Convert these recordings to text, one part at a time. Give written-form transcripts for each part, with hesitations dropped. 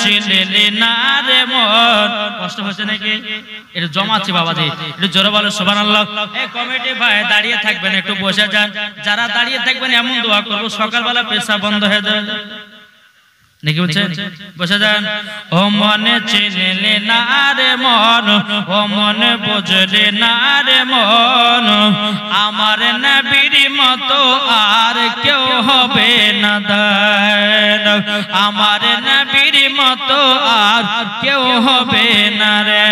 চিনলি না রে মন। কষ্ট হচ্ছে নাকি? একটু জমাচ্ছি বাবাজি, একটু জোরে বলো সুবহানাল্লাহ। এই কমিটি ভাই দাঁড়িয়ে থাকবেন, একটু বসে যান। যারা দাঁড়িয়ে থাকবেন এমন দোয়া করবো সকালবেলা পেশা বন্ধ হয়ে যাবে নাকি, বুঝছেন? বসে যান। ও মনে চিনলি না রে মন, ও মনে বুঝলি না রে মন, আমার নবীর মতো আর কেউ হবে না দান, আমার নবীর মতো আর কেউ হবে না রে।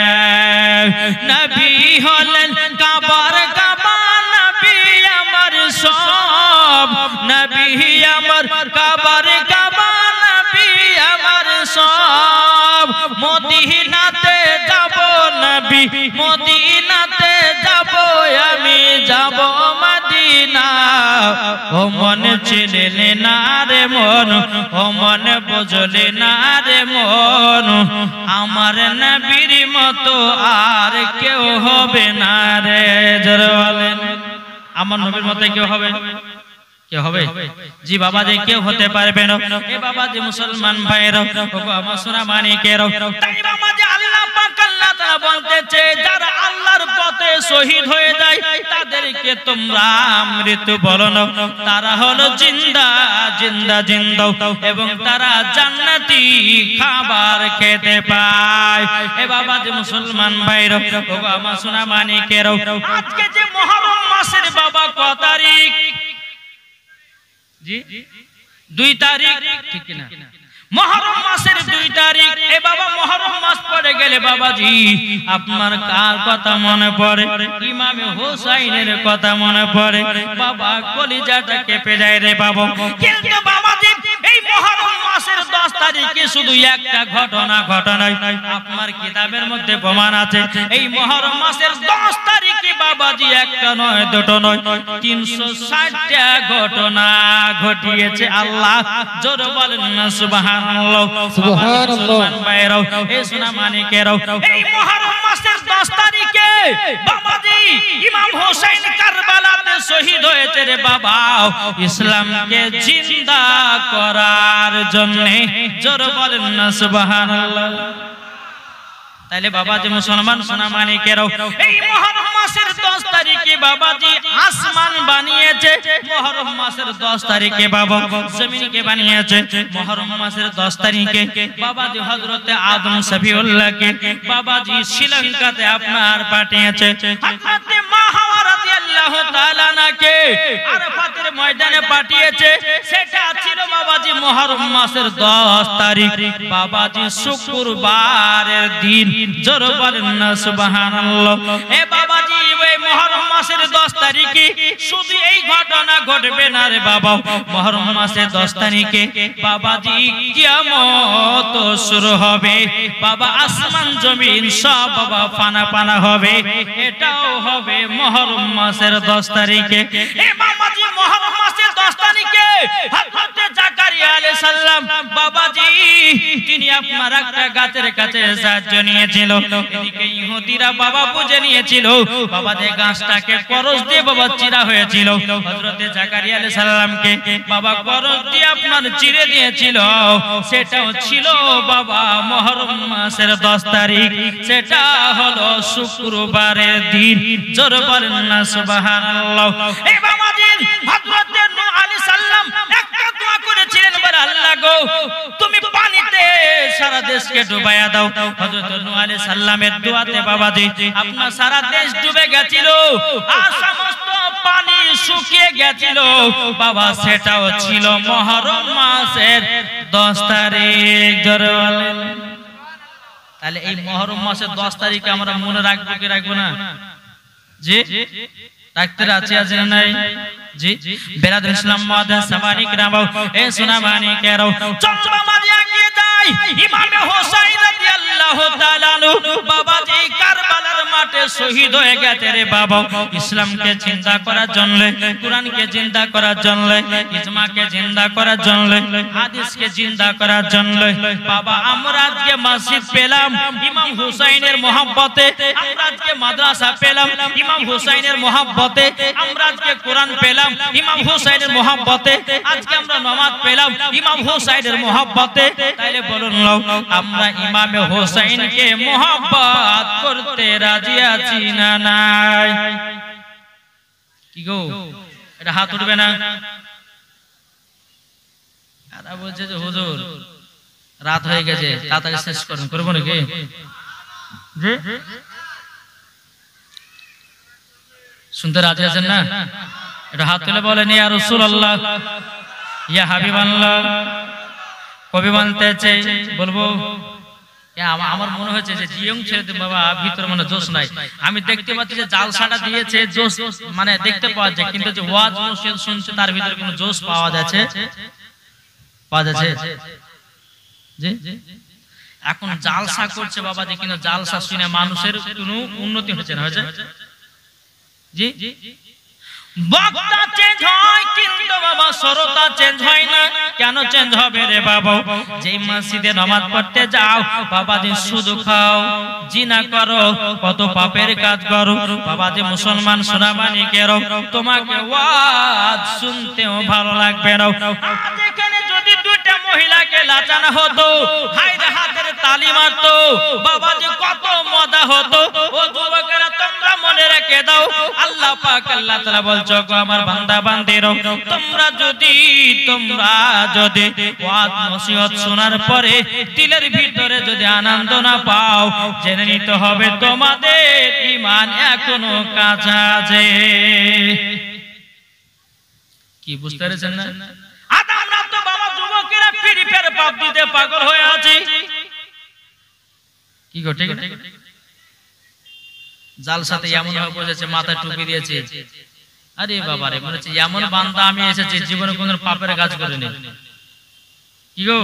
নবী হলেন কাবার কাবা, নবী আমার সব, নবী আমার কাবার কাবা, আমার সব। মদিনাতে যাব নবী, মদিনাতে যাব আমি, যাব মদিনা। ও মন চিনলি না রে মন, ও মন বুঝলি না রে মন, আমার নবীর মতো আর কেউ হবে না রে। জোরে বলেন, আমার নবীর মতো কেউ হবে? কেউ হবে? জি বাবাজি, কেউ হতে পারবে না। এ বাবাজি মুসলমান ভাইরা, ওগো আমার সোনা মানিকেরা, তাই বাবাজি আল্লাহ পাক আল্লাহ তাআলা বলতেছে যারা আল্লাহর পথে শহীদ হয়ে যায় তাদেরকে তোমরা মৃত্যু বলো না, তারা হলো জিন্দা জিন্দা জিন্দা, এবং তারা জান্নাতি খাবার খেতে পায়। এ বাবাজি মুসলমান ভাইরা, ওগো আমার সোনা মানিকেরা, আজকে যে মুহররম মাসের বাবা কত তারিখ? জি 2 তারিখ, ঠিক না? মুহররম মাসের 2 তারিখ। এ বাবা মুহররম মাস পড়ে গেলে বাবাজি আপনার কার কথা মনে পড়ে? ইমামে হোসাইনের কথা মনে পড়ে। বাবা কলিজাটা কেঁপে যায় রে বাবা। কিন্তু বাবাজি এই মুহররম মাসের 10 তারিখে শুধু একটা ঘটনা ঘটনায় আপনার কিতাবের মধ্যে প্রমাণ আছে। এই মুহররম মাসের 10 তারিখে বাবাজি একটা নয় দুটো নয় 360টা ঘটনা ঘটিয়েছে আল্লাহ। জোরে বলেন না সুবহানাল্লাহ, সুবহানাল্লাহ। ভাইরাও, এই সোনা মানিকেরাও, এই মুহররম মাসের 10 তারিখে বাবাজি ইমাম হোসেন কারবালাতে শহীদ হয়েছে রে বাবা, ইসলামকে জিন্দা করার জন্য। জোরে বলেন না সুবহানাল্লাহ। তাইলে বাবাজি মুসলমান সোনা মানিকেরাও, এই মুহররম মাসের 10 তারিখে বাবাজি আসমান বানিয়েছে। মুহররম মাসের 10 তারিখে বাবা জমিনকে বানিয়েছে। মুহররম মাসের 10 তারিখে বাবাজি হযরতে আদম সফিউল্লাহকে বাবাজি শ্রীলঙ্কাতে আপনার পাঠিয়েছে। হযরতে মা হাওয়া রাদিয়াল্লাহু তাআলা নাকে আরাফাতের ময়দানে পাঠিয়েছে। সেটা ছিল বাবাজি মুহররম মাসের 10 তারিখ, বাবাজি শুক্রবারের দিন। জোরে বলেন না সুবহানাল্লাহ। এ বাবাজি এই মুহররম মাসের 10 তারিখে শুধু এই ঘটনা ঘটবে না রে বাবা, মুহররম মাসের 10 তারিখে বাবাজি কিয়ামত শুরু হবে। বাবা আসমান জমিন সব বাবা ফানা ফানা হবে। এটাও হবে মুহররম মাসের 10 তারিখে। এ বাবাজি মুহররম মাসের 10 তারিখে হযরতে জাকারিয়া আলাইহিস সালাম বাবাজি তিনি আপনার একটা গাছের কাছে সাহায্য নিয়েছিল। এদিকে ইহুদিরা বাবা বুঝে নিয়েছিল বাবা যে গাছটাকে করস দিয়ে বাবা চিরা হয়েছিল। হযরতে জাকারিয়া আলাইহিস সালামকে বাবা করস দিয়ে আপনার চিরে দিয়েছিল। সেটাও ছিল বাবা মুহররম মাসের 10 তারিখ। সেটা হলো শুক্রবারের দিন। জোরে বলেন না সুবহানাল্লাহ। এই বাবাজি হযরতে নূহ আলাইহিস সালাম একটা দোয়া করেছিলেন, বলে আল্লাহ গো তুমি পানিতে সারা দেশকে ডুবাইয়া দাও। হযরত নূহ আলাইহিস সালামের দোয়াতে বাবাজি আপনার সারা দেশ ডুবে গেছিল আর সমস্ত পানি শুকিয়ে গেছিল বাবা। সেটাও ছিল মুহররম মাসের 10 তারিখ। জোরে বলেন। তাহলে এই মুহররম মাসের 10 তারিখে আমরা মনে রাখবো কি রাখবো না? জি রাখতে রাজি আছে না নাই? জি বেরাদর ইসলাম মুআদ্দিস সামানি کرام, এ সোনা মানিকেরাও, চলো বাবাজি এগিয়ে যাই। ইমাম হোসেন রাদিয়াল্লাহু তাআলা আনহু বাবাজি কারবালার মাঠে শহীদ হয়ে গেছে রে বাবা ইসলামকে জিন্দা করার জন্য, কোরআনকে জিন্দা করার জন্য, ইজমাকে জিন্দা করার জন্য, হাদিসকে জিন্দা করার জন্য। বাবা আমরা আজকে মসজিদ পেলাম ইমাম হুসাইনের মহব্বতে, আমরা আজকে মাদ্রাসা পেলাম ইমাম হুসাইনের মহব্বতে, আমরা আজকে কোরআন পেলাম ইমাম হুসাইনের মহব্বতে, আজকে আমরা নামাজ পেলাম ইমাম হুসাইনের মহব্বতে। তাইলে বলুন আমরা ইমাম হুসাইনকে মহব্বত করতে রাজি আছি না নাই? কি গো এটা হাত উঠবে না? এরা বলছে যে হুজুর রাত হয়ে গেছে তাড়াতাড়ি শেষ করুন, করবো নাকি? শুনতে রাজি আছেন না? এটা হাত তুলে বলেন ইয়া রাসূলুল্লাহ ইয়া হাবিবাল্লাহ। কবি বলতেছে বলবো আমার মনে হচ্ছে যে জিয়ং ছেড়ে বাবা ভিতর মানে জোশ নাই। আমি দেখতে পাচ্ছি যে জালসাটা দিয়েছে জোশ মানে দেখতে পাওয়া যায়, কিন্তু যে ওয়াজ মসজিদ শুনছে তার ভিতরে কোনো জোশ পাওয়া যাচ্ছে জি। এখন জালসা করছে বাবা যে কিন্তু জালসা শুনে মানুষের কোনো উন্নতি হচ্ছে না, হয়েছে জি। বক্তা চেঞ্জ হয় কিন্তু বাবা শ্রোতা চেঞ্জ হয় না। কেন চেঞ্জ হবে রে বাবা? যেই মসজিদে নামাজ পড়তে যাও বাবা যে শুধু খাও জিনা করো কত পাপের কাজ করো বাবা, যে মুসলমান সোনামানি কেরো তোমাকে ওয়াজ শুনতেও ভালো লাগবে না। আজ এখানে যদি দুইটা মহিলাকে লাচানো হতো, হাইরে হাতের তালি মারতো বাবা, যে কত মজা হতো। ও যুবকেরা তোমরা মনে রেখে দাও, আল্লাহ পাক আল্লাহ তাআলা বলছো গো আমার বান্দা বান্দিরা, তোমরা যদি ওয়াজ নসিহত শোনার পরে দিলের ভিতরে যদি আনন্দ না পাও, জেনে নিতে হবে তোমাদের ঈমান এখনো কাঁচা আছে। কি বুঝতে পেরেছেন না? আমরা তো বাবা যুবকেরা ফিরি ফের পাপ দিতে পাগল হয়ে আছি। কি গো ঠিক ঠিক জাল সাথে এমন ভাবে বসেছে, মাথায় টুপি দিয়েছে, আরে বাবা রে মনে হচ্ছে এমন বান্দা আমি এসেছি জীবনে কোন পাপের কাজ করিনি। কি গো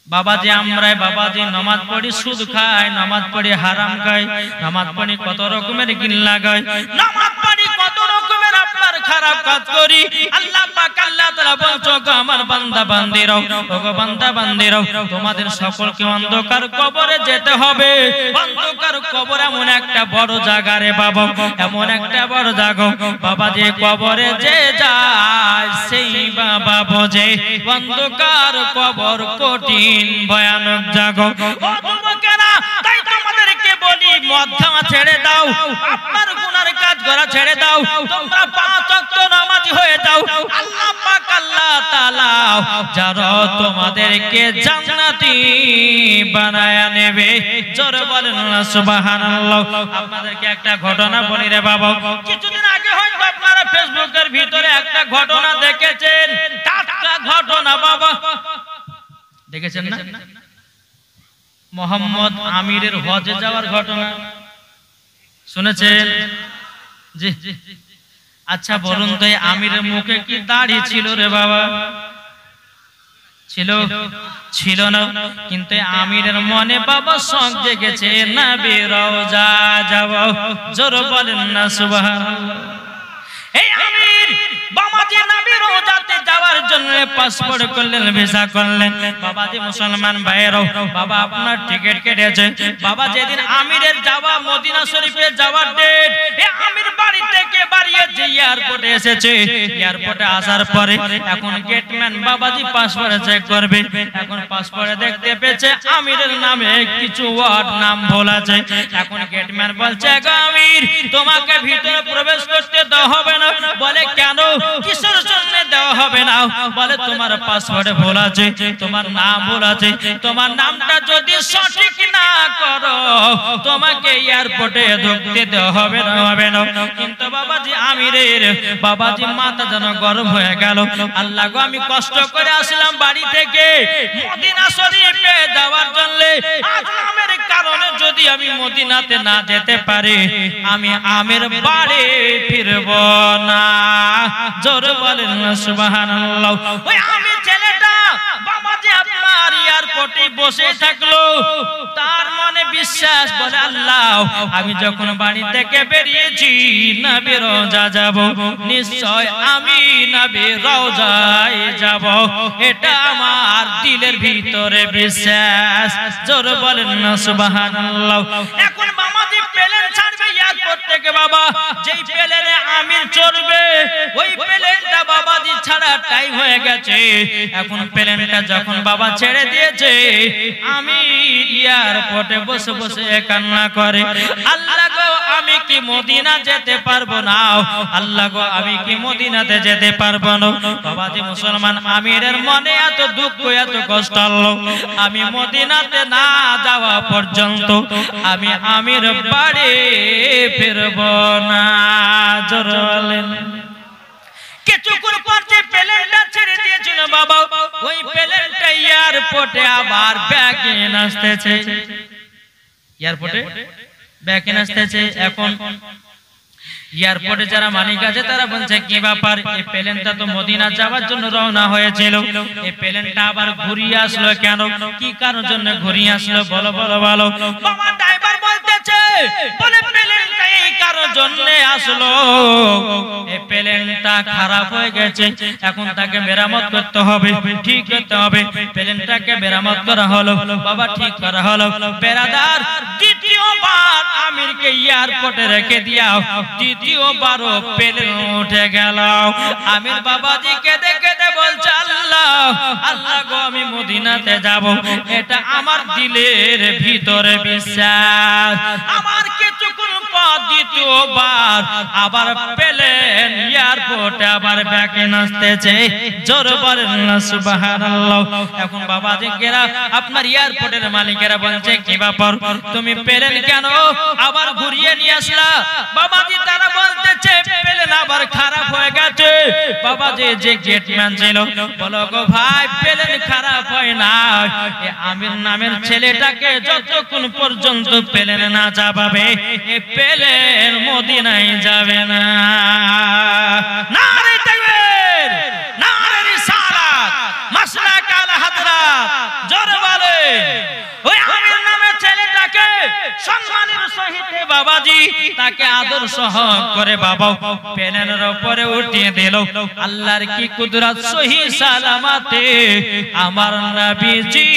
বাবা যে আমরা বাবা যে নামাজ পড়ি সুদ খাই, নামাজ পড়ি হারাম খাই, নামাজ পড়ি কত রকমের গিল লাগাই, নামাজ পড়ি কত রকমের আপনার খারাপ কাজ করি। আল্লাহ পাক আল্লাহ তাআলা বলছো গো আমার বান্দা বান্দিরা, ওগো বান্দা বান্দিরা তোমাদের সকলকে অন্ধকার কবরে যেতে হবে। অন্ধকার কবর এমন একটা বড় জায়গা রে বাবা, এমন একটা বড় জায়গা বাবা, যে কবরে যে যায় সেই বাবা বোঝে অন্ধকার কবর কঠিন ভয়ানক জাগো। ও যুবকেরা তাই তোমাদেরকে বলি মদ খাওয়া ছেড়ে দাও, আপনার গুনার কাজ করা ছেড়ে দাও, তোমরা পাঁচ ওয়াক্ত নামাজি হয়ে যাও। আল্লাহ পাক আল্লাহ তাআলা যারা তোমাদেরকে জান্নাতি বানায়া নেবে, জোরে বলেন না সুবহানাল্লাহ। আপনাদেরকে একটা ঘটনা বলি রে বাবা, কিছুদিন আগে হয়তো আপনারা ফেসবুকের ভিতরে একটা ঘটনা দেখেছেন, টাটকা ঘটনা বাবা, দেখেছেন না? মোহাম্মদ আমিরের হজে যাওয়ার ঘটনা শুনেছেন? জি। আচ্ছা বলুন তো আমিরের মুখে কি দাড়ি ছিল রে বাবা? ছিল না, কিন্তু আমিরের মনে বাবা শখ জেগেছে নবী রওজা যাব, জোরে বলেন না সুবহানাল্লাহ। এই আমির বাবাজি নবী রওজাতে যাওয়ার জন্য পাসপোর্ট করলেন, ভিসা করলেন। বাবাজি মুসলমান ভাইরাও বাবা আপনার টিকিট কেটেছে। বাবা যেদিন আমিরের যাওয়া মদিনা শরীফে যাওয়ার ডেট, এই আমির বাড়ি থেকে বাড়িয়েছে এয়ারপোর্টে এসেছে। এয়ারপোর্টে আসার পরে এখন গেটম্যান বাবাজি পাসপোর্ট চেক করবে। এখন পাসপোর্টে দেখতে পেয়েছে আমিরের নামে কিছু ওয়ার্ড নাম ভুল আছে। এখন গেটম্যান বলছে গো আমির তোমাকে ভিতরে প্রবেশ করতে দেওয়া হবে না। বলে কেন, কিসের জন্য দেওয়া হবে না? বলে তোমার পাসওয়ার্ডে ভুল আছে, তোমার নাম ভুল আছে, তোমার নামটা যদি সঠিক না করো তোমাকে এয়ারপোর্টে ঢুকতে দেওয়া হবে না। কিন্তু বাবাজি আমিরের বাবাজি মাথা যেন গরম হয়ে গেল। আল্লাহ গো আমি কষ্ট করে আসলাম বাড়ি থেকে মদিনা শরীফে যাওয়ার জন্য, আজ নামের কারণে যদি আমি মদিনাতে না যেতে পারি আমি আমির বাড়ি ফিরব না, জোরে বলেন না সুবহানাল্লাহ। ওই আমি ছেলেটা বাবাজি আপনার এয়ারপোর্টে বসে থাকলো, তার মনে বিশ্বাস, বলে আল্লাহ আমি যখন বাড়ি থেকে বেরিয়েছি নবী রওজা যাব, নিশ্চয় আমি নবী রওজায় যাব, এটা আমার দিলের ভিতরে বিশ্বাস। জোরে বলেন না সুবহানাল্লাহ। এখন মামাজি প্লেন ছাড়বে এয়ারপোর্ট থেকে বাবা, যেই প্লেনে আমির চড়বে ওই প্লেনটা বাবাজি ছাড়া টাইম হয়ে গেছে। এখন প্লেনটা যখন বাবা ছেড়ে দিয়েছে আমি এয়ারপোর্টে বসে বসে কান্না করে, আল্লাহ গো আমি কি মদিনা যেতে পারবো না, আল্লাহ গো আমি কি মদিনাতে যেতে পারবো না। বাবাজি মুসলমান আমিরের মনে এত দুঃখ এত কষ্ট হলো, আমি মদিনাতে না যাওয়া পর্যন্ত আমি আমির বাড়ি ফিরব না। জোরে বলেন। কিছুক্ষণ পর যে প্লেনটা ছেড়ে দিয়েছিল বাবা, ওই প্লেনটা এয়ারপোর্টে আবার ব্যাক ইন আসতেছে, এয়ারপোর্টে ব্যাক ইন আসতেছে। এখন এয়ারপোর্টে যারা মালিক আছে তারা বলছে কি ব্যাপার, এই প্লেনটা তো মদিনা যাওয়ার জন্য রওনা হয়েছিল, এই প্লেনটা আবার ঘুরিয়ে আসলো কেন, কি কারণের জন্য ঘুরিয়ে আসলো বলো বলো বলো। বাবা ড্রাইভার বলতেছে, বলে প্লেনটা এই কারণের জন্য আসলো, এই প্লেনটা খারাপ হয়ে গেছে, এখন তাকে মেরামত করতে হবে, ঠিক করতে হবে। প্লেনটাকে মেরামত করা হলো বাবা, ঠিক করা হলো। বেরাদার দ্বিতীয়বার আমিরকে এয়ারপোর্টে রেখে দিয়াও, দ্বিতীয়বারও প্লেন উঠে গেল। আমির বাবাজি কেঁদে কেঁদে বলছে আল্লাহ আল্লাহ গো আমি মদিনাতে যাব, এটা আমার দিলের ভিতরে বিশ্বাস। আমার কিছুক্ষণ পর দ্বিতীয়বার আবার প্লেন এয়ারপোর্টে আবার ব্যাক ইন আসতেছে। জোরে বলেন না সুবহানাল্লাহ। এখন বাবাজি কেরা আপনার এয়ারপোর্টের মালিকেরা বলছে কি ব্যাপার, তুমি প্লেন কেন আবার ঘুরিয়ে নিয়ে আসলা? বাবাজি তারা বলতেছে প্লেন আবার খারাপ হয়ে গেছে। বাবাজি যে গেটম্যান ছিল বলো গো ভাই প্লেন খারাপ হয় না, এই আমির নামের ছেলেটাকে যতক্ষণ পর্যন্ত প্লেনে না যাবে এই প্লেন মদিনায় যাবে না। নারে তাকবীর, নারে রিসালাত, মাসলাক আল হাদরাত। জোরে বলে ওই আমির নামের ছেলেটাকে সম্মানের সহিত বাবাজি তাকে আদর সহ করে বাবা প্লেনের উপরে উঠিয়ে দিল। আল্লাহর কি কুদরত, সহি সালামতে আমার নবীজি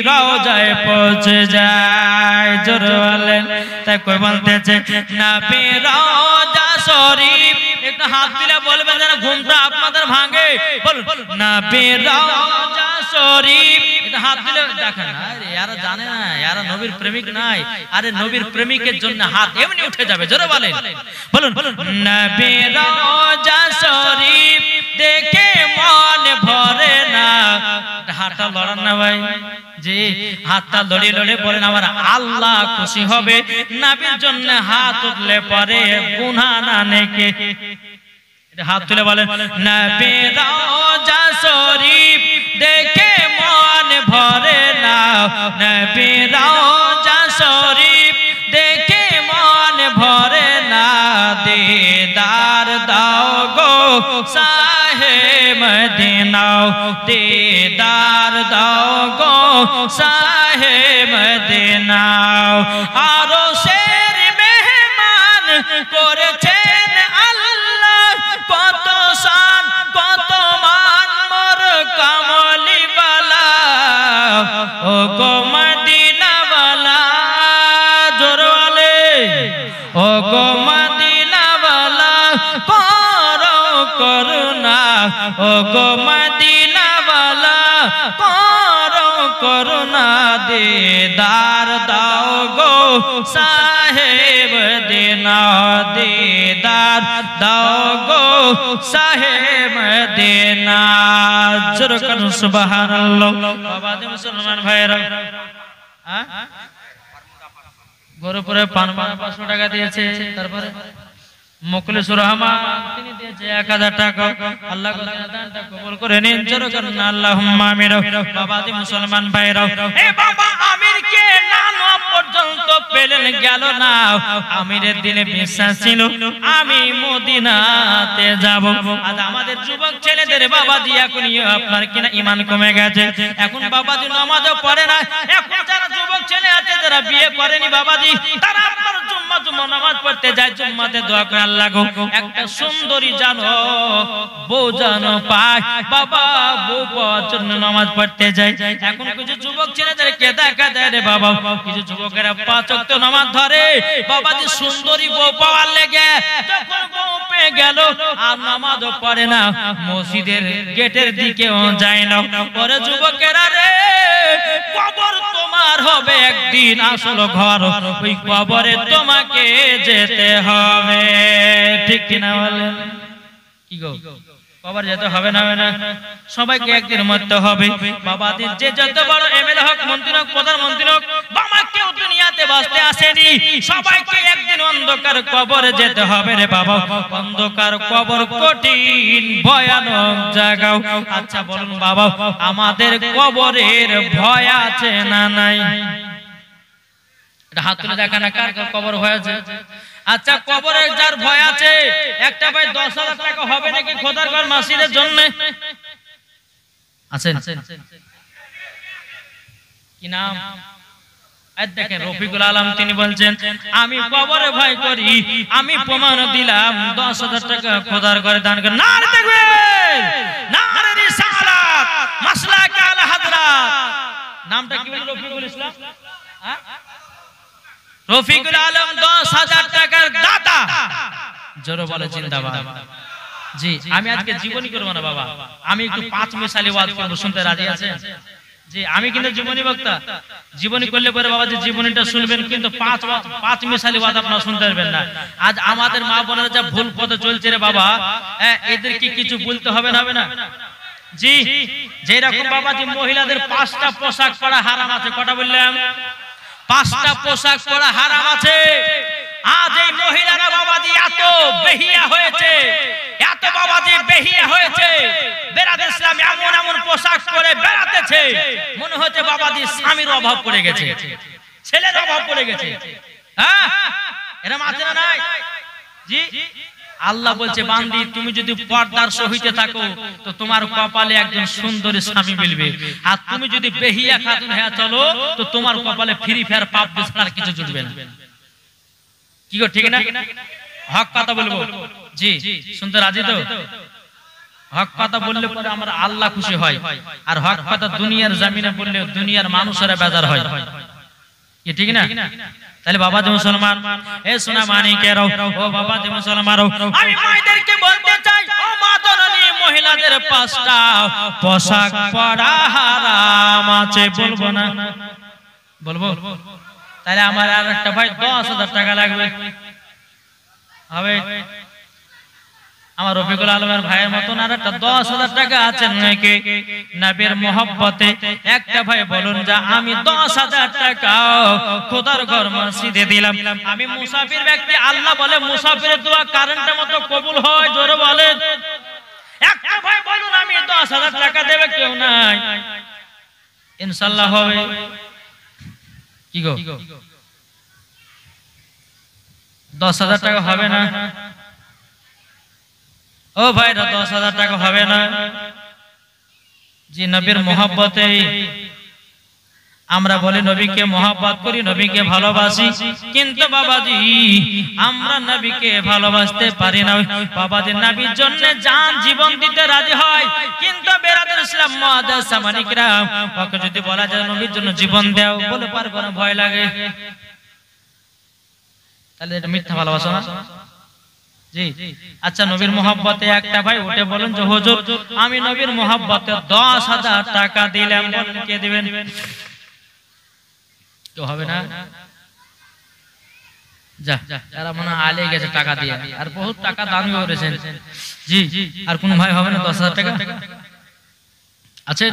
রওজায় পৌঁছে যায়। জোরে বলেন। তাই কই বলতেছে নবী রওজা শরীফ, একটু হাত দিলে বলবেন যেন ঘুমটা আপনাদের ভাঙে। বলুন নবী রওজা শরীফ, এটা হাত দিলে দেখেন আরে यार জানে না यार নবীর প্রেমিক নাই, আরে নবীর প্রেমিকের জন্য হাত এমনি উঠে যাবে। জোরে বলেন, বলুন নবী রওজা শরীফ দেখে মন ভরে না। হাতটা লড়ান না ভাই, যে হাতটা লড়িয়ে লড়িয়ে বলেন আমার আল্লাহ খুশি হবে। নবীর জন্য হাত উঠলে পরে গুনাহ না নেকি। হাত তুলে বলেন নবী রওজা শরীফ দেখে মন ভরে না, নবী রওজা শরীফ দেখে মন ভরে না। দিদার দাও গো শাহে মদিনা, দিদার দাও গো শাহে মদিনা। আরো শের মেহমান করেছেন আল্লাহ, কত শান কত মান মোর কামলি বালা, ও গো মদিনা বালা। জোরে বলে ও গো মদিনা বালা করো করুণা, ও গো মদিনা বালা করো করুণা। দিদার দাও গো সাহেব মদিনা, দিদার দাও গো সাহেব মদিনা। জোরে করুন সুবহানাল্লাহ। বাবা যে মুসলমান ভাইরা ঘরে পরে পান 500 টাকা দিয়েছে, তারপরে মুখলিসুর রহমান তিনি দিয়েছে 1000 টাকা। আল্লাহ দানটা কবুল করে নিন। জোরে করুন আল্লাহুম্মা আমিন। বাবা যে মুসলমান ভাইরা, এ বাবা আমিরকে না নেওয়া পর্যন্ত পেলেন গেল না। আমিরের দিলে বিশ্বাস ছিল আমি মদিনাতে যাব। আজ আমাদের যুবক ছেলেদের বাবাজি এখন আপনার কিনা ঈমান কমে গেছে, এখন বাবাজি নামাজও পড়ে না। এখন যারা যুবক ছেলে আছে যারা বিয়ে করেনি বাবাজি, তারা আপনার জুম্মা নামাজ পড়তে যায়, জুম্মাতে দোয়া করে আল্লাহ গো একটা সুন্দরী জানো বউ জানো পায়, বাবা বউ পাওয়ার জন্য নামাজ পড়তে যায়। এখন কিছু যুবক ছেলেদেরকে দেখা যায় রে বাবা, কিছু যুবকেরা 5 ওয়াক্ত নামাজ ধরে বাবাজি সুন্দরী বউ পাওয়ার লেগে, যখন বউ পেয়ে গেল আর নামাজও পড়ে না, মসজিদের গেটের দিকেও যায় না। পরে যুবকেরা রে, কবর তোমার হবে একদিন আসল ঘর, ওই কবরে তোমাকে যেতে হবে। ঠিক কিনা বলেন? কি গো, কবর যেতে হবে না? সবাইকে একদিন মরতে হবে বাবাদের। যে যত বড় এমএলএ হোক, মন্ত্রী হোক, প্রধানমন্ত্রী হোক, বাবা কেউ দুনিয়াতে বাঁচতে আসেনি, সবাইকে একদিন অন্ধকার কবরে যেতে হবে রে বাবা। অন্ধকার কবর কঠিন ভয়ানক জায়গা। আচ্ছা বলুন বাবা, আমাদের কবরের ভয় আছে না নাই? এটা হাত তুলে দেখা না কার কবর ভয় আছে? আচ্ছা কবরে যার ভয় আছে, একটা ভাই 10,000 টাকা হবে নাকি খোদার ঘর মসজিদের জন্য? আছেন? কি নাম? দেখেন রফিকুল আলম তিনি বলছেন আমি কবরে ভয় করি, আমি প্রমাণ দিলাম 10,000 টাকা খোদার ঘরে দান করে। নারে তাকবীর, নারে রিসালাত, মাসলাক আল হাদরাত। নামটা কি বলেন? রফিকুল ইসলাম, রফিকুল আলম 10,000 টাকার দাতা। জোরে বলে জিন্দাবাদ। জি আমি আজকে জীবনী করব না বাবা, আমি একটু 5 মিসালি ওয়াজ করব, শুনতে রাজি আছেন? জি আমি কিন্তু জীবনী বক্তা, জীবনী করলে পরে বাবা যে জীবনীটা শুনবেন, কিন্তু 5 মিসালি ওয়াজ আপনারা শুনতে পারবেন না। আজ আমাদের মা বোনেরা যা ভুল পথে চলছে রে বাবা, এদেরকে কিছু বলতে হবে না? জি যেরকম বাবা যে মহিলাদের 5টা পোশাক পরা হারাম আছে, কটা বললাম? 5টা পোশাক পরা হারাম আছে। আজ এই মহিলারা বাবাজি এত বেহিয়া হয়েছে, এত বাবাজি বেহিয়া হয়েছে, বেরাদ ইসলাম এমন এমন পোশাক পরে বেড়াতেছে, মনে হচ্ছে বাবাজি স্বামীর অভাব পড়ে গেছে, ছেলের অভাব পড়ে গেছে। হ্যাঁ এরকম আছে না নাই? জি আল্লাহ বলছে বান্দি তুমি যদি পর্দার সহিত থাকো তো তোমার কপালে একজন সুন্দরী স্বামী মিলবে, আর তুমি যদি বেহিয়া খাতুন হয়ে চলো তো তোমার কপালে ফ্রি ফায়ার পাপ ছাড়া কিছু জুটবে না। কি গো ঠিক না? হক কথা বলবো। জি শুনতে রাজি তো? হক কথা বললে পরে আমরা আল্লাহ খুশি হয়, আর হক কথা দুনিয়ার জমিনে বললে দুনিয়ার মানুষেরা বেজার হয়। কি ঠিক না? তাহলে বাবা যে মুসলমান, এ সোনা মানিকেরাও, ও বাবা যে মুসলমানও, আমি মায়েদেরকে বলতে চাই ও মা জননী, মহিলাদের 5টা পোশাক পরা হারাম আছে। বলবো না? বলবো? তাহলে আমার আর একটা ভাই 10,000 টাকা লাগবে হবে। আমার রফিকুল আলমের ভাইয়ের মতন আর একটা 10,000 টাকা আছেন নাকি নবীর মহব্বতে? একটা ভাই বলুন যা আমি 10,000 টাকা খোদার ঘর মসজিদে দিলাম। আমি মুসাফির ব্যক্তি, আল্লাহ বলে মুসাফিরের দোয়া কারেন্টের মতো কবুল হয়। জোরে বলেন। একটা ভাই বলুন আমি 10,000 টাকা দেবে, কেউ নাই? ইনশাআল্লাহ হবে। কি গো 10,000 টাকা হবে না? ও ভাইরা 10,000 টাকা হবে না? জি নবীর মহব্বতে আমরা বলি নবীকে মহব্বত করি, নবীকে ভালোবাসি, কিন্তু বাবাজি আমরা নবীকে ভালোবাসতে পারি না। বাবাজি নবীর জন্য জান জীবন দিতে রাজি হয়, কিন্তু বেরাদুল ইসলাম মুআদ্দাস সামানিকরা ওকে যদি বলা যায় নবীর জন্য জীবন দাও, বলে পারবো না, ভয় লাগে। তাহলে এটা মিথ্যা ভালোবাসা না? জি আচ্ছা নবীর মহব্বতে একটা ভাই উঠে বলেন যে হুজুর আমি নবীর মহব্বতে 10,000 টাকা দিলাম, বলেন কে দিবেন? তো হবে না? যা এরা মনে আলে গেছে টাকা দিয়ে, আর বহুত টাকা দানও করেছেন। জি আর কোন ভাই হবে না 10,000 টাকা? আছে?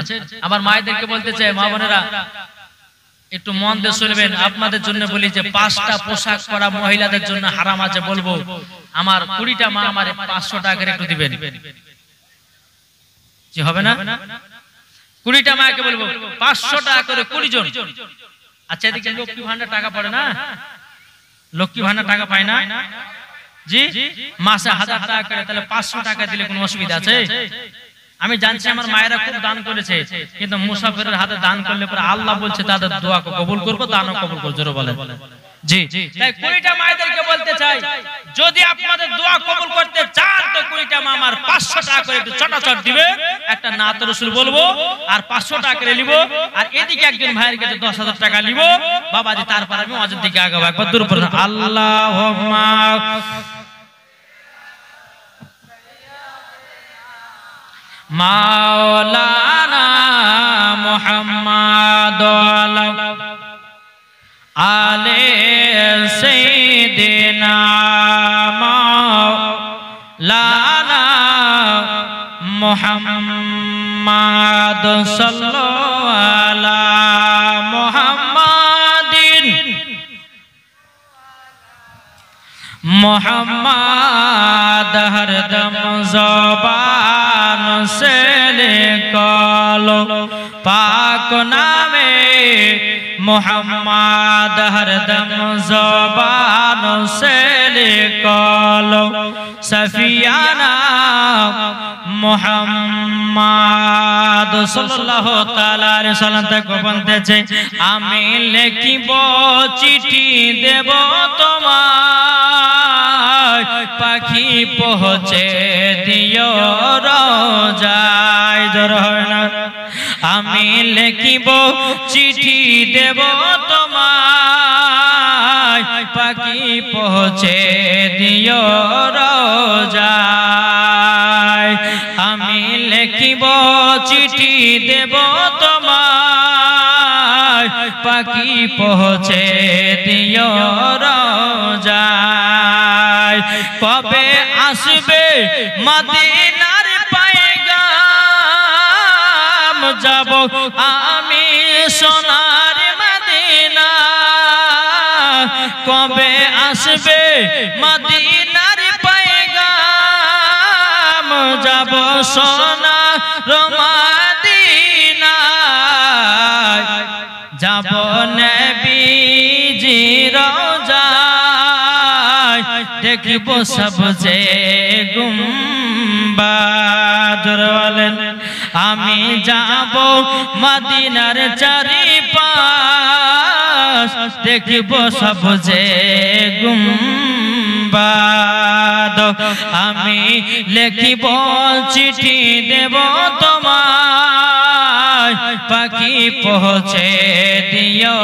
আবার মায়েদেরকে বলতে চাই মা বোনেরা একটু মন দিয়ে শুনবেন, আপনাদের জন্য বলি যে 5টা পোশাক পরা মহিলাদের জন্য হারাম আছে। বলবো আমার 20টা মা আমারে 500 টাকা করে একটু দিবেন। জি হবে না? 20টা মাকে বলবো 500 টাকা করে 20 জন আচ্ছা এদিকে লক্ষ্মী ভান্ডার টাকা পড়ে না, লক্ষ্মী ভান্ডার টাকা পায় না জি, মাসে 1000 টাকা করে, তাহলে 500 টাকা দিলে কোনো অসুবিধা আছে? আমি জানছি আমার মায়েরা খুব দান করেছে, কিন্তু মুসাফিরের হাতে দান করলে পরে আল্লাহ বলছে তাদের দোয়া কবুল করব, দানও কবুল করব। জোরে বলেন জি। তাই 20টা মায়েদেরকে বলতে চাই, যদি আপনাদের দোয়া কবুল করতে চান তো 20টা মা আমার 500 টাকা করে একটু চটাচট দিবে, একটা নাত রাসূল বলবো আর 500 টাকা করে নিব, আর এদিকে একজন ভাইয়ের কাছে 10,000 টাকা নিব বাবাজি, তারপর আমি ওয়াজের দিকে আগাবো। একবার দূর পড়ুন আল্লাহুম্মা মাওলানা মুহাম্মাদ আলে সাইয়্যিদিনা মাওলানা মুহাম্মাদ সাল্লাল্লাহু আলা মুহাম্মাদিন মুহাম্মাদ হরদম ज़बान से निकालो पाक नामे मुहम्मद हरदम ज़बान से निकालो सफियाना मुहम्मद सल्लल्लाहु ताला अलैहि वसल्लम तक বলতেছে আমি লিখিব চিঠি দেব তোমায় পাখি পৌঁছে দিও রোজায়। জোর হয় না? আমি লিখিব চিঠি দেব তোমায় পাখি পৌঁছে দিও রোজায়। আমি লিখিব চিঠি দেব তোমায় পাখি পৌঁছে দিও রোজায়। কবে আসবে মদিনার পয়গাম যাব আমি সোনার মদিনা। কবে আসবে মদিনার পয়গাম যাব সোনার মদিনা। যাব নবীজি রওজায় দেখব সবজে গুম্বাদ। বলেন আমি যাব মদিনার চারিপাশ দেখব সবজে গুম্বাদ। আমি লিখিব চিঠি দেব তোমায় পাখি পৌঁছে দিও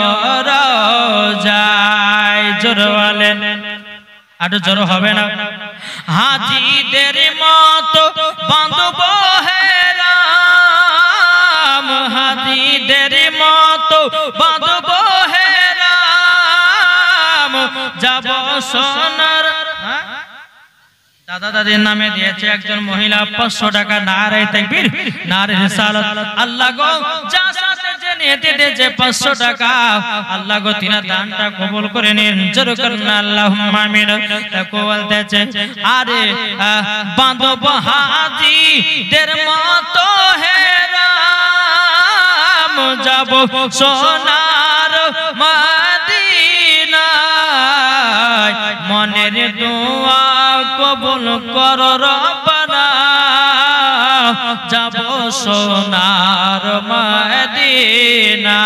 রোজায়। জোর বলেন, আরো জোর হবে না? হাজিদের মতো বাঁধব হেরাম, হাজিদের মতো বাঁধব হেরাম যাব সোনার। দাদা দাদির নামে দিয়েছে একজন মহিলা 500 টাকা। নারে তাকবীর, নারে রিসালাত। আল্লাহ গো যা সাথে জেনে দিয়েছে 500 টাকা, আল্লাহ গো তিনার দানটা কবুল করে নিন। জোর করুন আল্লাহুম্মা আমিন। তাকে বলতেছে আরে বাঁধব হাজিদের মতো হেরাম যাব সোনার মদিনায়। মনের দোয়া কবুল কর রব্বানা যাব সোনার মদিনা।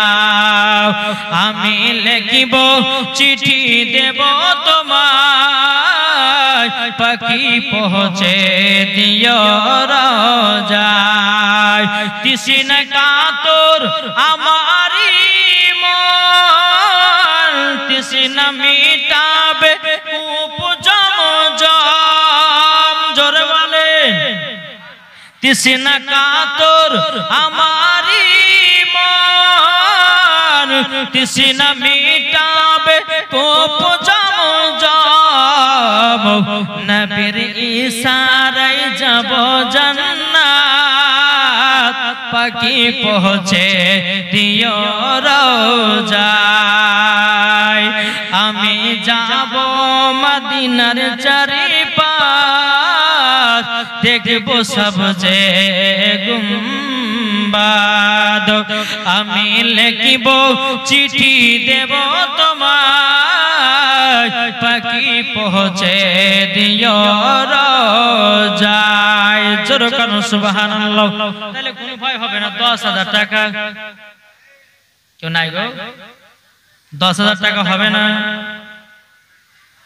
আমি লিখিব চিঠি দেব তোমায় পাখি পৌঁছে দিও রোজায়। তৃষ্ণা কাতর আমারি মন তৃষ্ণা মিটাবে কূপ জমজম। জোরে বলেন তৃষ্ণা কাতর আমারি মন তৃষ্ণা মিটাবে কূপ জমজম। নবীর ইশারায় যাব জান্নাত পাখি পৌঁছে দিও রোজায়। আমি যাব মদিনার চারিপাশ দেখব সবজে গুম্বাদ। বাদ আমি লিখিব চিঠি দেব তোমায় পাখি পৌঁছে দিও রোজায় জোরে কানো সুবহানাল্লাহ তাহলে কোনো ভয় হবে না 10,000 টাকা কেউ নাই গো 10,000 টাকা হবে না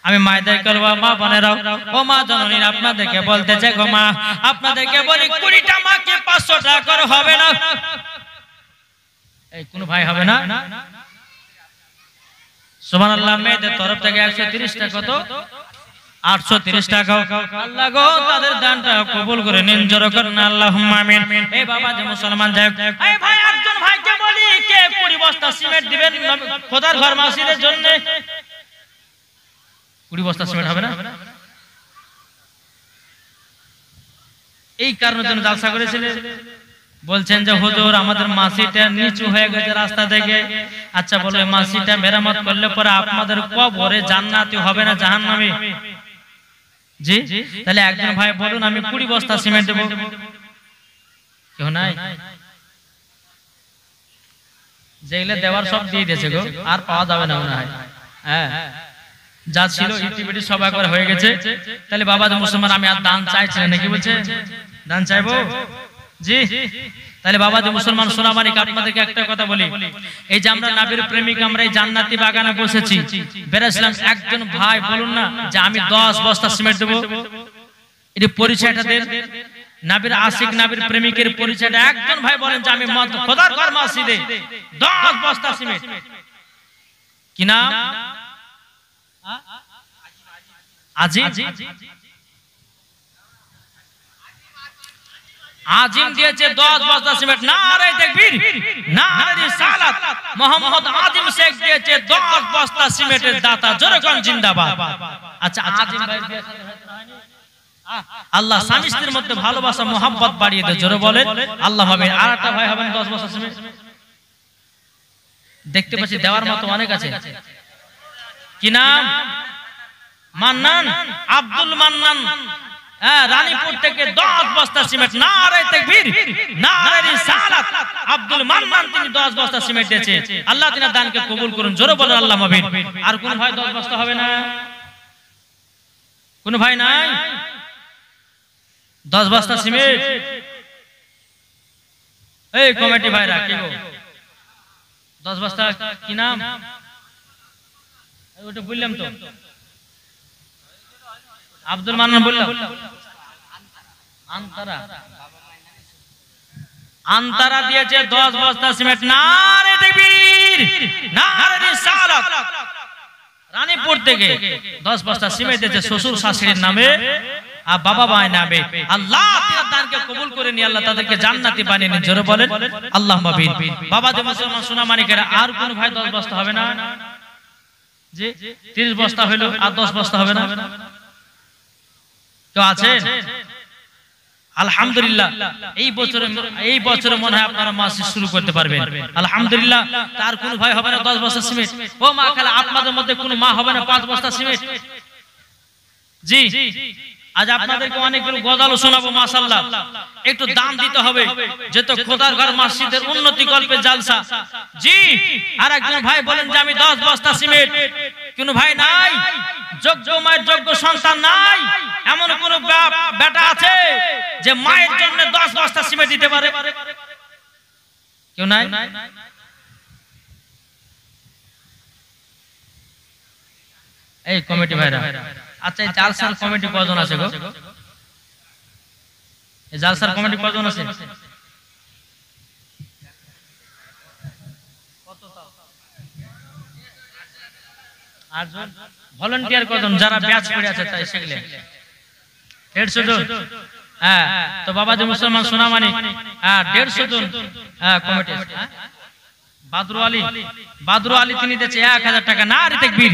আমি মায়েদের করবো মা বোনেরাও ও মা জননী আপনাদেরকে বলতে চাই গো মা আপনাদেরকে বলি 20টা মাকে 500 টাকা করে হবে না এই কোন ভাই হবে না সুবহানাল্লাহ মেয়েদের তরফ থেকে 130 টাকা কত 830 টাকা আল্লাহ গো তাদের দানটা কবুল করে নিন জোরে করেন আল্লাহুম্মা আমিন এই বাবা যে মুসলমান যায় এই ভাই একজন ভাইকে বলি কে 20 বস্তা সিমেন্ট দিবেন খোদার ঘর মসজিদের জন্য 20 বস্তা সিমেন্ট হবে না এই কারণের জন্য জালসা করেছিলেন বলছেন যে হুজুর আমাদের মাসিটা নিচু হয়ে গেছে রাস্তা থেকে আচ্ছা বলো মাসিটা মেরামত করলে পরে আপনাদের কবরে জান্নাতি হবে না জাহান্নামী জি তাহলে একজন ভাই বলুন আমি 20 বস্তা সিমেন্ট দেব কেউ নাই যেগুলো দেওয়ার সব দিয়ে দিয়েছে গো আর পাওয়া যাবে না মনে হয় হ্যাঁ যা ছিল ইতিবিটি সব একবার হয়ে গেছে তাহলে বাবা যে মুসলমান আমি আর দান চাইছি না নাকি বলছে দান চাইবো জি তাহলে বাবা যে মুসলমান সোনামানিক আপনাদেরকে একটা কথা বলি এই যে আমরা নবীর প্রেমিক আমরা এই জান্নাতি বাগানে বসেছি বেরাসলাম একজন ভাই বলুন না যে আমি 10 বস্তা সিমেন্ট দেব এর পরিচয়টা দেন নবীর আশিক নবীর প্রেমিকের পরিচয়টা একজন ভাই বলেন যে আমি খোদার ঘর মসজিদে 10 বস্তা সিমেন্ট কি নাম আজিম আজিম দিয়েছে 10 বস্তা সিমেন্ট নারে তাকবীর নারে রিসালাত মোহাম্মদ আজিম শেখ দিয়েছে 10 বস্তা সিমেন্টের দাতা জোরে কোন জিন্দাবাদ আচ্ছা আজিম ভাই আল্লাহ স্বামী স্ত্রীর মধ্যে ভালোবাসা মোহাব্বত বাড়িয়ে দেয় জোরে বলেন আল্লাহ হবে আর একটা ভাই হবেন 10 বস্তা সিমেন্ট দেখতে পাচ্ছি দেওয়ার মতো অনেক আছে কি নাম মান্নান আব্দুল মান্নান রানীপুর থেকে 10 বস্তা সিমেন্ট নারে তাকবীর নারে রিসালাত আব্দুল মান্নান তিনি 10 বস্তা সিমেন্ট দিয়েছে আল্লাহ তিনার দানকে কবুল করুন জোরে বলেন আল্লাহ আমিন আর কোন ভাই 10 বস্তা হবে না কোন ভাই নাই 10 বস্তা সিমেন্ট এই কমিটি ভাইরা কি গো 10 বস্তা কি নাম ওটা বললাম তো আব্দুল মান্নান বললাম আন্তরা দিয়েছে 10 বস্তা সিমেন্ট নারে তাকবীর নারে রিসালাত রানীপুর থেকে 10 বস্তা সিমেন্ট দিয়েছে শ্বশুর শাশুড়ির নামে আর বাবা মায়ের নামে আল্লাহ তাআলা দানকে কবুল করে নি আল্লাহ তাদেরকে জান্নাতি বানিয়ে নিন জোরে বলেন আল্লাহুম্মা আমিন বাবা যে মুসলমান সোনা মানিকেরা আর কোন ভাই 10 বস্তা হবে না জি 30 বস্তা হলো আর 10 বস্তা হবে না কেউ আছে আলহামদুলিল্লাহ এই বছরে মনে হয় আপনারা মাসিক শুরু করতে পারবেন আলহামদুলিল্লাহ তার কোন ভাই হবে না 10 বস্তা সিমেন্ট ও মা খালা আপনাদের মধ্যে কোন মা হবে না 5 বস্তা সিমেন্ট জি আজ আপনাদেরকে অনেকগুলো গজাল শোনাবো মাশাআল্লাহ একটু দাম দিতে হবে যেহেতু খোদার ঘর মসজিদের উন্নতি গল্পে জালসা জি আর একজন ভাই বলেন যে আমি 10 বস্তা সিমেন্ট কোন ভাই নাই যোগ্য মায়ের যোগ্য সন্তান নাই এমন কোন বেটা আছে যে মায়ের জন্য 10 বস্তা সিমেন্ট দিতে পারে কেউ নাই এই কমিটি ভাইরা আচ্ছা এই জালসার কমিটি কজন আছে গো এই জালসার কমিটি কজন আছে কত তাও 8 জন ভলান্টিয়ার কজন যারা ব্যাচ করে আছে তাই সেগুলো 150 জন হ্যাঁ তো বাবা যে মুসলমান সোনামানি হ্যাঁ 150 জন কমিটি আছে বাদরু আলী তিনি দিয়েছে 1000 টাকা নারে তাকবীর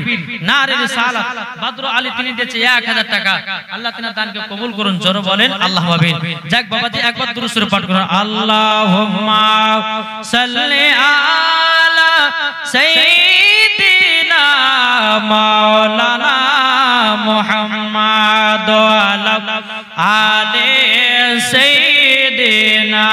নারে রিসালাত বাদরু আলী তিনি দিয়েছে 1000 টাকা আল্লাহ তাআলা দানকে কবুল করুন জোরে বলেন আল্লাহুম্মা আমিন যাক বাবাজি একবার দুরূদ শরীফ পাঠ করুন আল্লাহুম্মা সাল্লি আলা সাইয়্যিদিনা মাওলানা মুহাম্মাদ আলা আলি সাইয়্যিদিনা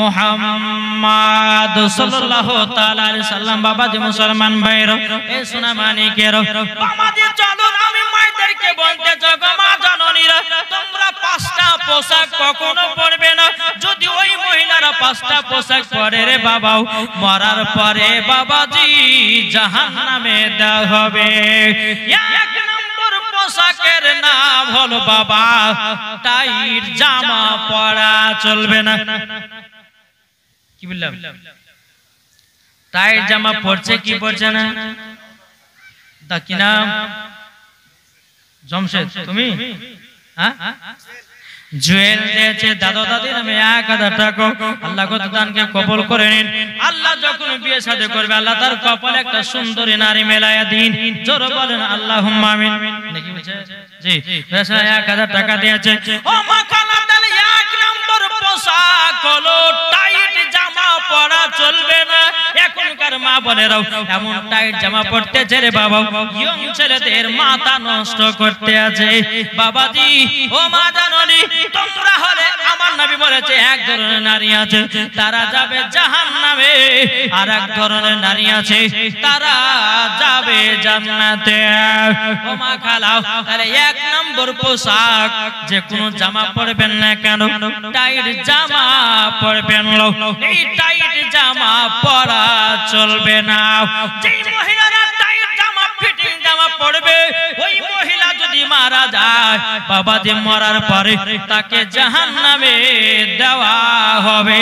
মুহাম্মদ সাল্লাল্লাহু তাআলা আলাইহি সাল্লাম। বাবাজি মুসলমান ভাইরা, এ সোনা মানিকেরা, বাবাজি চলো আমি মায়েদেরকে বলতে চাই, মা জননীরা, তোমরা পাঁচটা পোশাক কখনো পরবে না। যদি ওই মহিলারা পাঁচটা পোশাক পরে রে বাবাও, মরার পরে বাবাজি জাহান্নামে দেওয়া হবে। এক নম্বর পোশাকের নাম হলো বাবা টাইট জামা পরা চলবে না। কি বললাম? টাইট জামা পরছে কি পরছে না? দা কি নাম? জমশেদ তুমি? হ্যাঁ, জুয়েল দিয়েছে দাদা দাদি নামে 1000 টাকা। আল্লাহ কত দানকে কবুল করে নিন। আল্লাহ যখন বিয়ে শাদী করবে, আল্লাহ তার কপালে একটা সুন্দরী নারী মেলায়া দিন। জোরে বলেন আল্লাহুম্মা আমিন। নাকি বলছে? জি, 1000 টাকা দিয়েছে। ও মা খালা, তাহলে এক নম্বর পোশাক হলো টাইট জামা পরা চলবে না। এখনকার মা বোনেরাও এমন টাইট জামা পরতেছে রে বাবা, ইয়ং ছেলেদের মাথা নষ্ট করতে আছে। বাবাজি ও মা জাননি, তোমরা হলে আমার নবী বলেছে এক ধরনের নারী আছে তারা যাবে জাহান্নামে, আর এক ধরনের নারী আছে তারা যাবে জান্নাতে। ও মা খালাও, তাহলে এক নম্বর পোশাক যে কোনো জামা পরবেন না কেন, টাইট জামা পরবেন। এই টাইট জামা পরা চলবে না। যেই মহিলারা টাইট জামা ফিটিং জামা পরবে, ওই মহিলা যদি মারা যায়, বাবাজি মরার পরে তাকে জাহান্নামে দেওয়া হবে,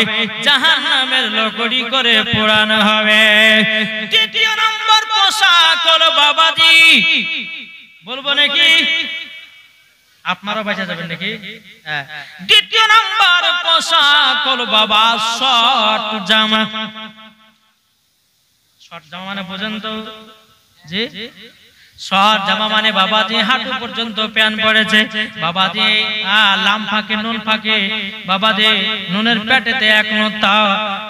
জাহান্নামের লকড়ি করে পোড়ানো হবে। দ্বিতীয় নম্বর পোশাক হলো বাবাজি, বলবো নাকি? আপনারা বাঁচা যাবেন নাকি? দ্বিতীয় নম্বর পোশাক হলো বাবা শর্ট জামা। শর্ট জামা মানে বোঝেন তো? জি, শর্ট জামা মানে বাবাজি হাঁটু পর্যন্ত প্যান্ট পড়েছে, বাবাজি লাম ফাঁকে নুন ফাঁকে, বাবাজি নুনের পেটেতে এক নোতা,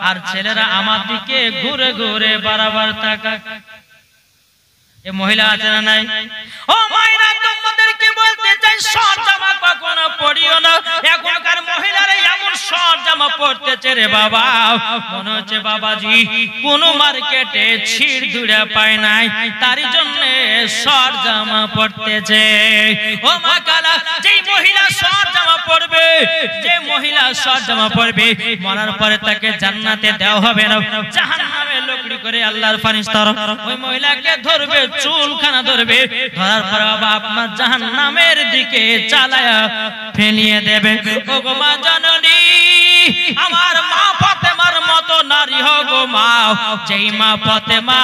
আর ছেলেরা আমার দিকে ঘুরে ঘুরে বারবার তাকায়। এ মহিলা আছে না নাই? ও মায়েরা, তোমাদেরকে বলতে চাই শর্ট জামা কখনো পরিও না। এখনকার মহিলারা এমন শর্ট জামা পরতেছে রে বাবা, মনে হচ্ছে বাবাজি কোন মার্কেটে ছিড় ধুড়া পায় নাই, তারই জন্য শর্ট জামা পরতেছে। ও মা কালা, যেই মহিলা শর্ট জামা পরবে, যে মহিলা শর্ট জামা পরবে, মরার পরে তাকে জান্নাতে দেওয়া হবে না, জাহান্নামে লকড়ি করে আল্লাহর ফারিস্তারা ওই মহিলাকে ধরবে, চুলখানা ধরবে, ধরার পর বাবা আপনার জাহান্নামের দিকে চালায়া ফেলিয়ে দেবে। ও গো মা জননী, আমার মা ফাতেমার মতো নারী হো গো মা, যেই মা ফাতেমা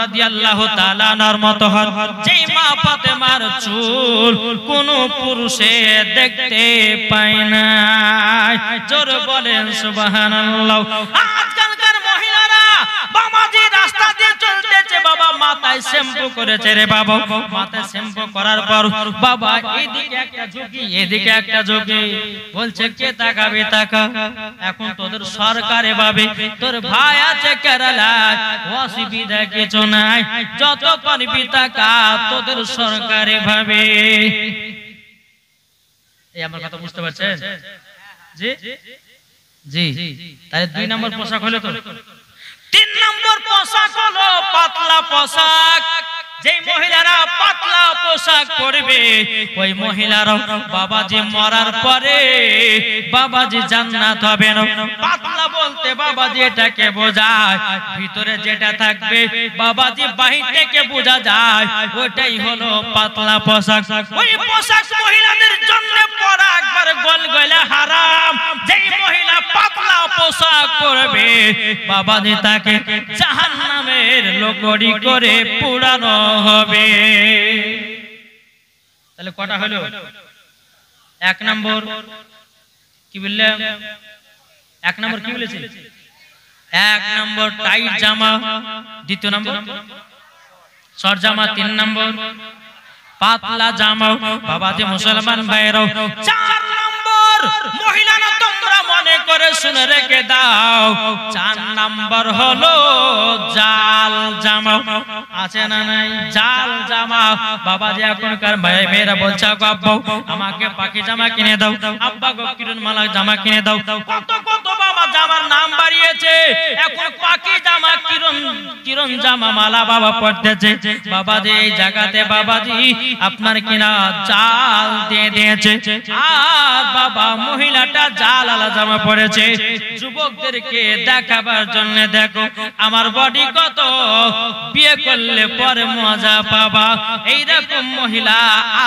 রাদিয়াল্লাহু তাআলা আনহার মতো হন, যেই মা ফাতেমার চুল কোন পুরুষে দেখতে পায় না। জোরে বলেন সুবহানাল্লাহ। আজকালকার মহিলারা বাবাজি রাস্তা দিয়ে চলতেছে, বাবা মাথায় শ্যাম্পু করেছে রে বাবা, মাথায় শ্যাম্পু করার পর বাবা এদিকে একটা ঝুঁকি এদিকে একটা ঝুঁকি, বলছে কে তাকাবে তাকা। এখন তোদের সরকার এভাবে, তোর ভাই আছে কেরালায়, অসুবিধা কিছু নাই, যত পারবি তাকা, তোদের সরকার এভাবে। এই আমার কথা বুঝতে পারছেন? জি জি, তাহলে 2 নম্বর পোশাক হলো তো। 3 নম্বর পোশাক হলো পাতলা পোশাক। যেই মহিলারা পাতলা পোশাক পরবে, ওই মহিলারা বাবাজি মরার পরে বাবাজি জান্নাত হবে না। পাতলা বলতে বাবাজি এটাকে বোঝায় ভিতরে যেটা থাকবে, বাবাজি বাহির থেকে বোঝা যায়, ওটাই হলো পাতলা পোশাক। ওই পোশাক মহিলাদের জন্য পরা একবার গলগলা হারাম। যেই মহিলা পাতলা পোশাক পরবে, বাবাজি তাকে জাহান্নামের লকড়ি করে পোড়ানো হবে। তাহলে কটা হলো? 1 নম্বর কি বললাম? 1 নম্বর কি বলেছি? 1 নম্বর টাইট জামা, 2 নম্বর শর্ট জামা, 3 নম্বর পাতলা জামা। বাবাজি মুসলমান ভাইরাও, 4 নম্বর মহিলারা তোমরা মনে করে শুনে রেখে দাও, 4 নম্বর হলো জাল জামা। আছে না নাই? জাল জামা। বাবাজি এখনকার মেয়েরা বলছে আব্বা আমাকে পাখি জামা কিনে দাও, আব্বা গো কিরণ মালা জামা কিনে দাও, কত কত বাবা জামার নাম বাড়িয়েছে, এখন পাকি জামা কিরণ জামা মালা বাবা পড়তেছে। বাবাজি এই জায়গাতে বাবাজি আপনার কিনা জাল দিয়ে দিয়েছে, আর বাবা মহিলাটা জাল আলা জামা পড়েছে। যুবকদেরকে দেখাবার জন্য দেখো আমার বডি কত, বিয়ে করলে পরে মজা পাবা, এইরকম মহিলা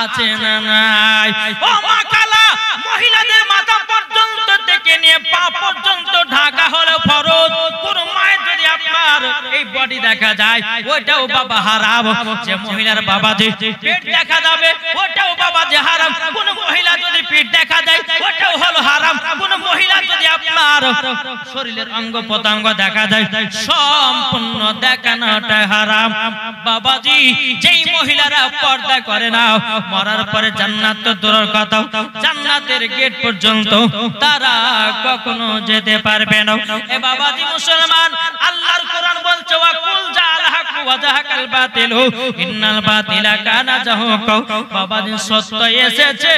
আছে না নাই? ও মা কালা, মহিলাদের মাথা পর্যন্ত থেকে নিয়ে পা পর্যন্ত ঢাকা হলো ফরজ। কোন মায়ের যদি আপনার এই বডি দেখা যায় ওইটাও বাবা হারাম। যে মহিলার বাবা যে পেট দেখা যাবে ওটাও বাবা যে হারাম। কোন মহিলা যদি পেট দেখা যায় ওটাও হলো হারাম। কোন মহিলা যদি আপনার শরীরের অঙ্গ প্রত্যঙ্গ দেখা যায় সম্পূর্ণ দেখানোটা হারাম। বাবাজি যেই মহিলারা পর্দা করে না মরার পরে জান্নাত তো দূরের কথা, জান্নাতের গেট পর্যন্ত তারা কখনো যেতে পারবে না। এ বাবাজি মুসলমান, আল্লাহর কোরআন বলছে ওয়াকুল জাল হক ওয়া জাহাকাল বাতিল ইন্নাল বাতিলা কানা জাহুকা। বাবাজি সত্য এসেছে,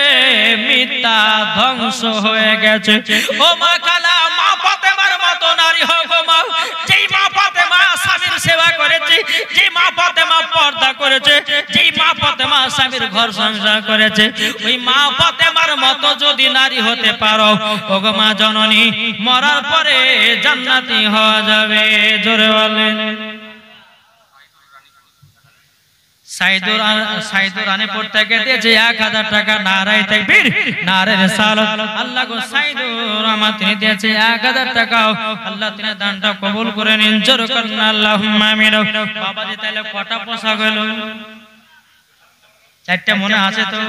মিথ্যা ধ্বংস হয়ে গেছে। ও মা কালা, মা ফাতেমার মতো নারী হোক মা, যেই মা ফাতেমা স্বামীর সেবা করেছে, যেই মা ফাতেমা পর্দা করেছে, যেই মা ফাতেমা স্বামীর ঘর সংসার করেছে, ওই মা ফাতেমার মতো যদি নারী হতে পারো ও গো মা জননী, মরার পরে জান্নাতি হওয়া যাবে। জোরে বলেন। সাইদুর রানে পড়তে গেছে 1000 টাকা। নারায়ে তাকবীর, নারায়ে রিসালাত। আল্লাহ গো সাইদুর আমার তিনি দিয়েছে 1000 টাকা। আল্লাহ তিনি দানটা কবুল করে নিন। জোরে করুন আল্লাহুম্মা আমিন। বাবাজি তাহলে কটা পোশাক হলো? 4টা মনে আছে তো?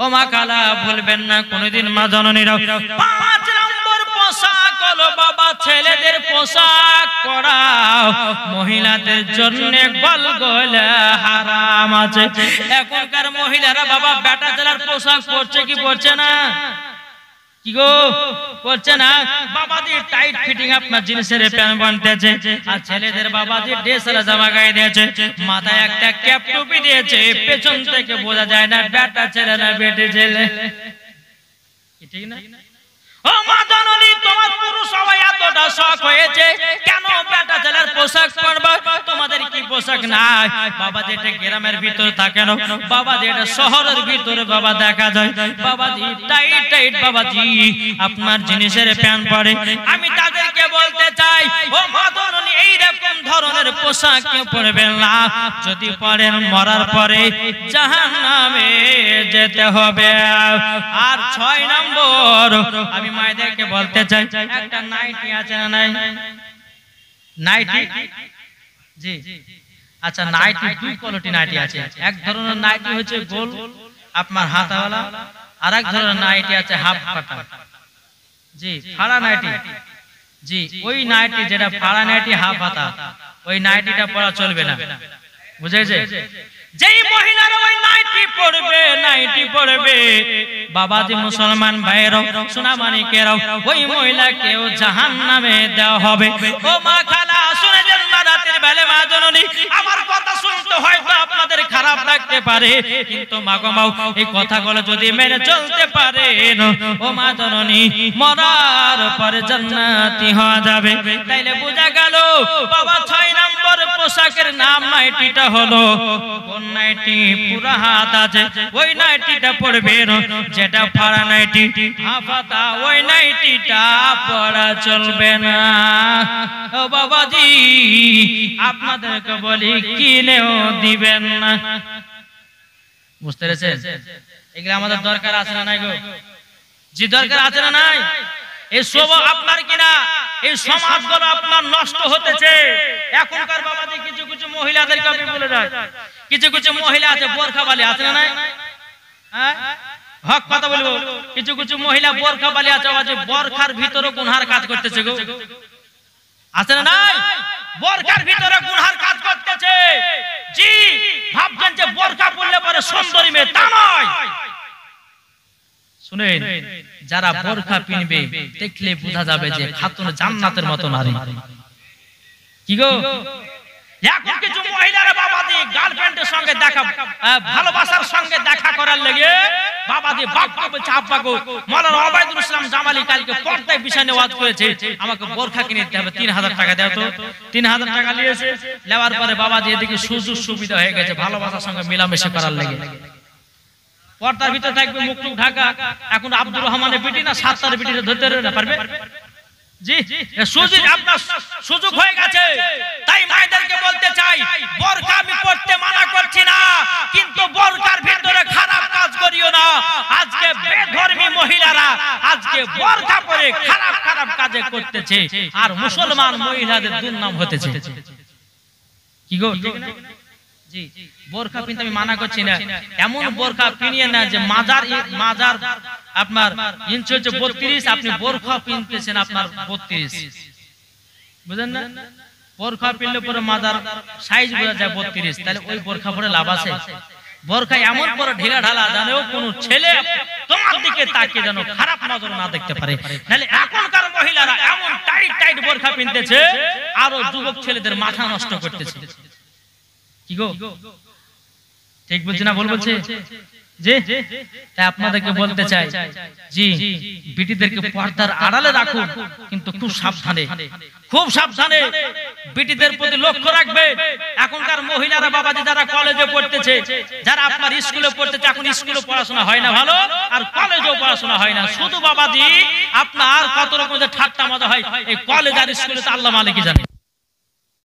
ও মা কালা, ভুলবেন না কোনদিন মা জননীরা। 5 নম্বর পোশাক হলো বাবা ছেলেদের পোশাক পরাও, মহিলাদের জন্য গলগলা হারাম আছে। এখনকার মহিলারা বাবা বেটা ছেলের পোশাক পরছে কি পরছে না? কি গো পরছে না? বাবাজি টাইট ফিটিং আপনার জিন্সের প্যান্ট বানতেছে, আর ছেলেদের বাবাজি ড্রেসের জামা গায়ে দিয়েছে, মাথায় একটা ক্যাপ টুপি দিয়েছে, পেছন থেকে বোঝা যায় না বেটা ছেলে না বেটে ছেলে। ঠিক না? ও মা জননী, তোমার পুরুষ সবাই এতটা শখ হয়েছে কেন বেটা ছেলের পোশাক পরবে? তোমাদের কি পোশাক নাই? বাবা যেটা গ্রামের ভিতর থাকে না, বাবা যেটা শহরের ভিতরে বাবা দেখা যায়, বাবাজি টাইট টাইট বাবাজি আপনার জিনিসের প্যান্ট পরে। আমি তাদেরকে বলতে চাই ও মা জননী, এইরকম ধরনের পোশাক কেউ পরবেন না। যদি পরেন মরার পরে জাহান্নামে যেতে হবে। আর 6 নম্বর আমি মায়েদেরকে বলতে চাই, একটা নাইটি আছে না নাই? নাইটি জি আচ্ছা, নাইটি 2 কোয়ালিটি নাইটি আছে। এক ধরনের নাইটি হচ্ছে গোল আপনার হাতাওয়ালা, আর এক ধরনের নাইটি আছে হাফ কাটা। জি ফাড়া নাইটি। জি ওই নাইটি যেটা ফাড়া নাইটি হাফ হাতা, ওই নাইটিটা পরা চলবে না, বুঝেছে? যেই মহিলারা ওই নাইটি পরবে বাবাজি মুসলমান ভাইরাও সোনা মানিকেরাও, ওই মহিলাকেও জাহান্নামে দেওয়া হবে। ও মা খালা শুনে যান, রাতের বেলা মা জননী আমার কথা শুনতে হয়তো আপনাদের খারাপ লাগতে পারে, কিন্তু মা গো মা এই কথাগুলো যদি মেনে চলতে পারেন ও মা জননী, মরার পরে জান্নাতি হওয়া যাবে। তাইলে বোঝা গেল বাবা 6 নম্বর পোশাকের নাম নাইটিটা হলো কোন নাইটি? পুরা হাত আছে ওই নাইটিটা পরবেন, যেটা ফাড়া নাইটি হাফাতা ওই নাইটিটা পরা চলবে না। ও বাবাজি আপনাদেরকে বলি কিনেও দিবেন না, বুঝতে পেরেছেন? এগুলো আমাদের দরকার আছে না নাই গো? জি দরকার আছে না নাই? এই সব আপনার কিনা এই সমাজগুলো আপনার নষ্ট হতেছে। এখনকার বাবাজি কিছু কিছু মহিলাদেরকে আমি বলে যাই, কিছু কিছু মহিলা আছে বোরখাওয়ালি, আছে না নাই? হ্যাঁ হক কথা বলবো, কিছু কিছু মহিলা বোরখাওয়ালি আছে, বাবাজি বোরখার ভিতরে গুনহার কাজ করতেছে গো, আছে না নাই? বোরখার ভিতরে গুনহার কাজ করতেছে। জি ভাবছেন যে বোরখা পরলে পরে সুন্দরী মেয়ে, তা নয়। শুনেন, যারা বোরখা পিনবে দেখলে বোঝা যাবে যে খাতুন জান্নাতের মতো নারী। কি গো এখন কিছু মহিলারা বাবাজি গার্লফ্রেন্ডের সঙ্গে দেখা ভালোবাসার সঙ্গে দেখা করার লেগে বাবাজি বাপ্পা বলছে আব্বা গো মাওলানা ওবায়দুল ইসলাম জামালি কালকে পর্দায় বিষয় ওয়াজ করেছে আমাকে বোরখা কিনে দিতে হবে 3000 টাকা দাও তো 3000 টাকা নিয়েছে নেওয়ার পরে বাবাজি এদিকে সুযোগ সুবিধা হয়ে গেছে ভালোবাসার সঙ্গে মেলামেশা করার লেগে পর্দার ভিতরে থাকবে মুখ টুক ঢাকা এখন আব্দুর রহমানের বিটি না 7টার বিটিতে ধরতে না পারবে জি সুযোগ আপনার সুযোগ হয়ে গেছে তাই মায়েদেরকে বলতে চাই বোরকা আমি পড়তে মানা করছি না কিন্তু বোরকার ভিতরে খারাপ কাজ করিও না আজকে বেধর্মী মহিলারা আজকে বোরকা পরে খারাপ খারাপ কাজে করতেছে আর মুসলমান মহিলাদের দুর্নাম হতেছে কি গো ঠিক না জি বোরকা পিনতে আমি মানা করছি না এমন বোরকা পিনিয়ে না যে মাজার আপনার ইঞ্চি হচ্ছে 32 আপনি বোরকা পিনতেছেন আপনার 32 বুঝেন না বোরকা পিনলে পরে মাজার সাইজ বোঝা যায় 32 তাহলে ওই বোরকা পরে লাভ আছে বোরকা এমন পরে ঢিলা ঢালা জানেও কোন ছেলে তোমার দিকে তাকিয়ে যেন খারাপ নজর না দেখতে পারে নালে এখনকার মহিলারা এমন টাইট টাইট বোরকা পিনতেছে আর যুবক ছেলেদের মাথা নষ্ট করতেছে কি গো ঠিক বলছি না ভুল বলছে জি তাই আপনাদেরকে বলতে চাই জি বিটিদেরকে পর্দার আড়ালে রাখুন কিন্তু খুব সাবধানে বিটিদের প্রতি লক্ষ্য রাখবে এখনকার মহিলারা বাবাজি যারা কলেজে পড়তেছে যারা আপনার স্কুলে পড়তেছে এখন স্কুলে পড়াশোনা হয় না ভালো আর কলেজেও পড়াশোনা হয় না শুধু বাবাজি আপনার কত রকমের ঠাট্টা মজা হয় এই কলেজ আর স্কুলে তো আল্লাহ মালিকই জানে